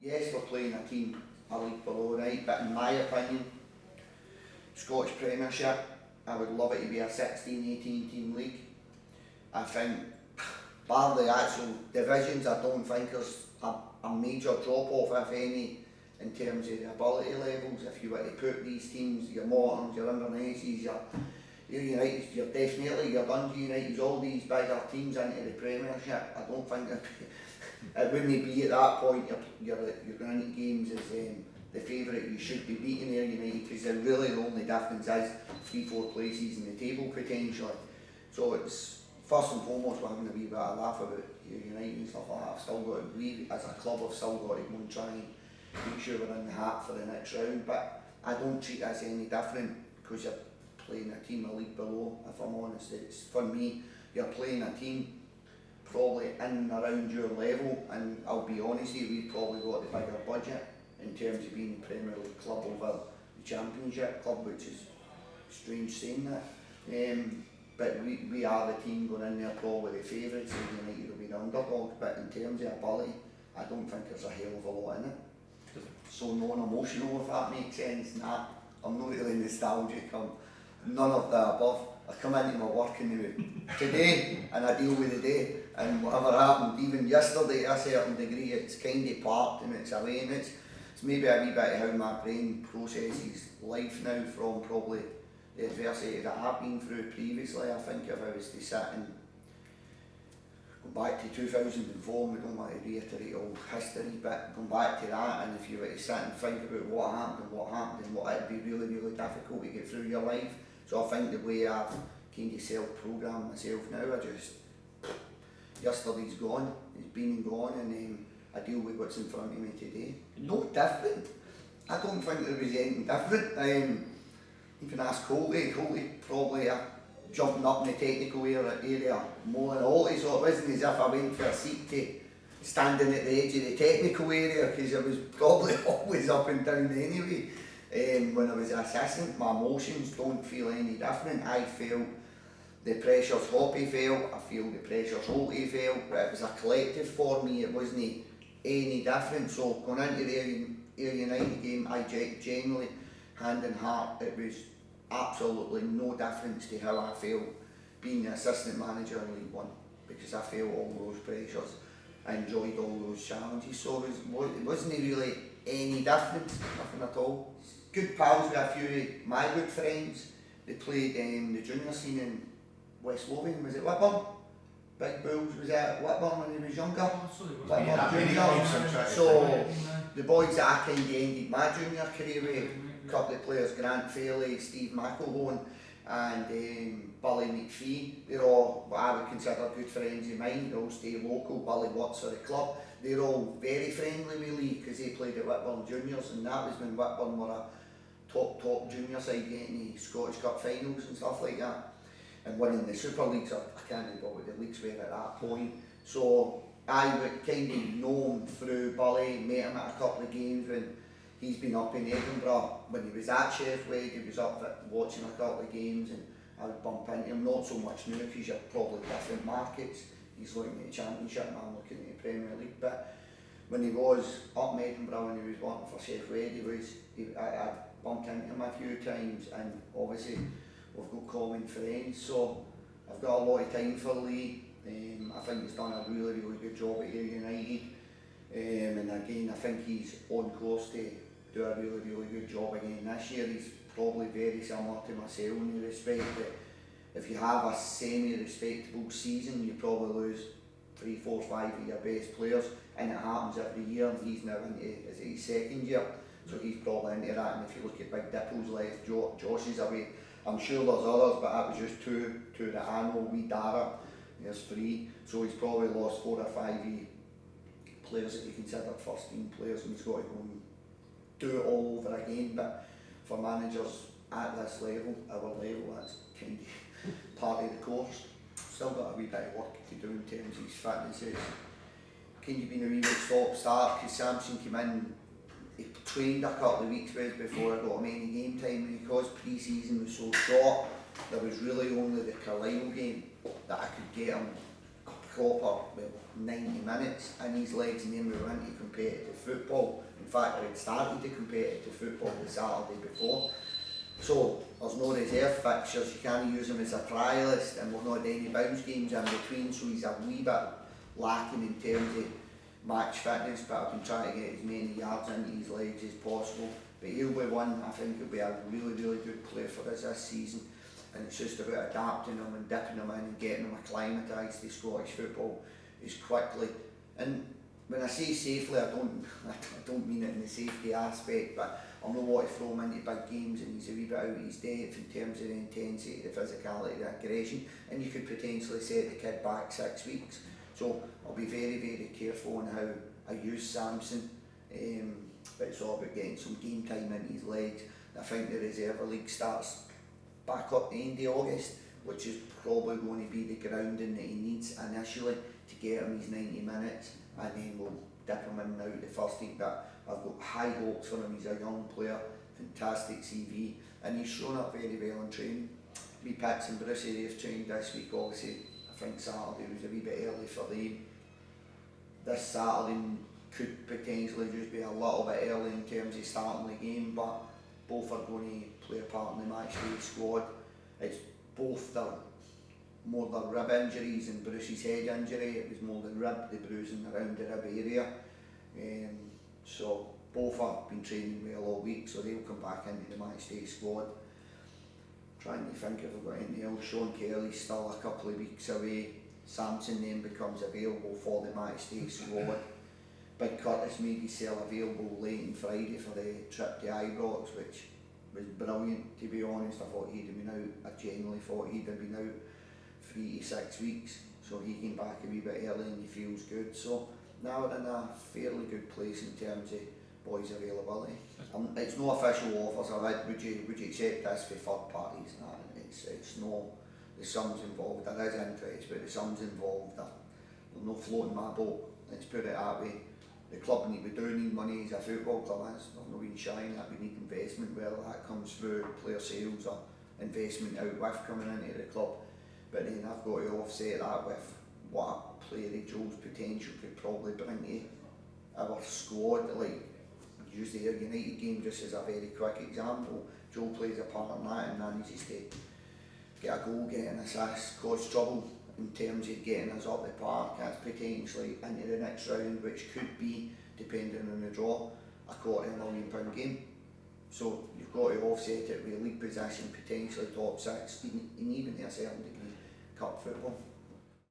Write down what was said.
yes, we're playing a team a league below, right, but in my opinion, Scottish Premiership, I would love it to be a 16-18 team league. I think, bar the actual divisions, I don't think there's a major drop-off, if any, in terms of the ability levels. If you were to put these teams, your Mortons, your Invernesses, your United, your Dundee United, all these bigger teams into the Premiership, I don't think it wouldn't be at that point you're going into games as the favourite. You should be beating Ayr United, because really the only difference is 3-4 places in the table potentially. So it's first and foremost we're having a wee bit of laugh about Ayr United and stuff like that. I've still got to believe, as a club, I've still got to go and try and make sure we're in the hat for the next round, but I don't treat it as any different because you're playing a team a league below, if I'm honest. It's, for me, you're playing a team probably in and around your level, and I'll be honest with you, we've probably got the bigger budget in terms of being a Premier League club over the Championship club, which is strange saying that. But we are the team going in there probably the favourites, and United will be the underdog, but in terms of ability, I don't think there's a hell of a lot in it. So non-emotional, if that makes sense. Nah, I'm not really nostalgic, I'm none of the above. I come into my work today and I deal with the day, and whatever happened, even yesterday to a certain degree, it's kind of parked and it's away, and it's maybe a wee bit of how my brain processes life now from probably the adversity that I've been through previously. I think if I was to sit and go back to 2004, we don't want to reiterate old history, but going back to that, and if you were to sit and think about what happened and what it'd be really, really difficult to get through your life. So I think the way I've kind of self-programmed myself now, yesterday's gone, it's been and gone, and I deal with what's in front of me today. No different. I don't think there was anything different. You can ask Colty probably jumping up in the technical area more than Ollie, so it wasn't as if I went for a seat to standing at the edge of the technical area, because I was probably always up and down anyway. When I was an assistant, my emotions don't feel any different. I felt the pressures Hoppy felt, I feel the pressures Holty felt, but it was a collective for me, it wasn't any different. So going into the Ayr United game, I genuinely, hand in heart, it was absolutely no difference to how I felt being the assistant manager in League One, because I felt all those pressures, I enjoyed all those challenges, so it wasn't really any difference, nothing at all. Good pals with a few of my good friends. They played the junior scene in West Lothian, was it Whitburn? Big Bulls, was it Whitburn when he was younger? So the boys that I kind of ended my junior career with, a couple of players, Grant Fairley, Steve McElhone and Billy McPhee, they're all what I would consider good friends of mine. They all stay local. Billy works for the club. They're all very friendly with Lee because they played at Whitburn Juniors, and that was when Whitburn were a top junior side, getting the Scottish Cup finals and stuff like that, and winning the Super Leagues. I can't remember what the leagues were at that point. So I would kind of know him through Billy, met him at a couple of games when he's been up in Edinburgh. When he was at Sheffield, he was up watching a couple of games, and I would bump into him. Not so much now because you're probably different markets. He's looking at the Championship and I'm looking at the Premier League. But when he was up in Edinburgh, when he was working for Sheffield, I bumped into him a few times, and obviously we've got common friends. So I've got a lot of time for Lee. I think he's done a really, really good job at Ayr United. And again, I think he's on course to do a really, really good job again this year. He's probably very similar to myself in the respect that if you have a semi-respectable season, you probably lose 3, 4, 5 of your best players, and it happens every year, and he's now into his second year, so he's probably into that. And if you look at Big Dipple's left, Josh is away. I'm sure there's others, but that was just two that I know. We Dara, there's 3, so he's probably lost 4 or 5 players that you consider first team players, and he's got to go and do it all over again. But for managers at this level, our level, that's kind of part of the course. Still got a wee bit of work to do in terms of his fitness. Kind of been a wee bit stop-start, because Samson came in, he trained a couple of weeks with us before I got him any game time, and because pre-season was so short, there was really only the Carlisle game that I could get him a proper, well, 90 minutes in his legs, and then we were into competitive football. In fact, I had started the competitive football the Saturday before. So there's no reserve fixtures, you can't use him as a trialist, and we've not had any bounce games in between, so he's a wee bit lacking in terms of match fitness, but I've been trying to get as many yards into his legs as possible. But he'll be one, I think he'll be a really, really good player for us this season, and it's just about adapting him and dipping him in and getting him acclimatised to Scottish football as quickly. And when I say safely, I don't mean it in the safety aspect, but I'm not want to throw him into big games and he's a wee bit out of his depth in terms of the intensity, the physicality, the aggression, and you could potentially set the kid back 6 weeks. So I'll be very, very careful on how I use Samson, but it's all about getting some game time in his legs. I think the Reserve League starts back up the end of August, which is probably going to be the grounding that he needs initially to get him his 90 minutes, and then we'll dip him in and out the first week. But I've got high hopes for him. He's a young player, fantastic CV, and he's shown up very well in training. We Pats and Brucey, they've trained this week, obviously. I think Saturday was a wee bit early for them. This Saturday could potentially just be a little bit early in terms of starting the game, but both are going to play a part in the match day squad. It's both more the rib injuries and Bruce's head injury. It was more the rib, the bruising around the rib area. So both have been training well all week, so they'll come back into the match day squad. Trying to think if I've got anything else. Sean Kelly's still a couple of weeks away. Samson then becomes available for the match day squad. Big Curtis made himself available late on Friday for the trip to Ibrox, which was brilliant, to be honest. I thought he'd have been out, I genuinely thought he'd have been out 3 to 6 weeks, so he came back a wee bit early and he feels good. So now we're in a fairly good place in terms of boys' availability. It's no official offers. Would you accept this for third parties? No, it's no, the sums involved. There is interest, but the sums involved are no floating my boat. Let's put it that way. The club we do need money as a football club. There's no being shy in that. We need investment, whether that comes through player sales or investment out with coming into the club. But then I've got to offset that with what a player of Joe's potential could probably bring to our squad. Like, use the Ayr United game just as a very quick example. Joe plays a part in that and manages to get a goal, get an assist, cause trouble in terms of getting us up the park. That's potentially into the next round, which could be, depending on the draw, a £250,000 game. So you've got to offset it with a league position, potentially top 6, and even to a certain degree, cup football.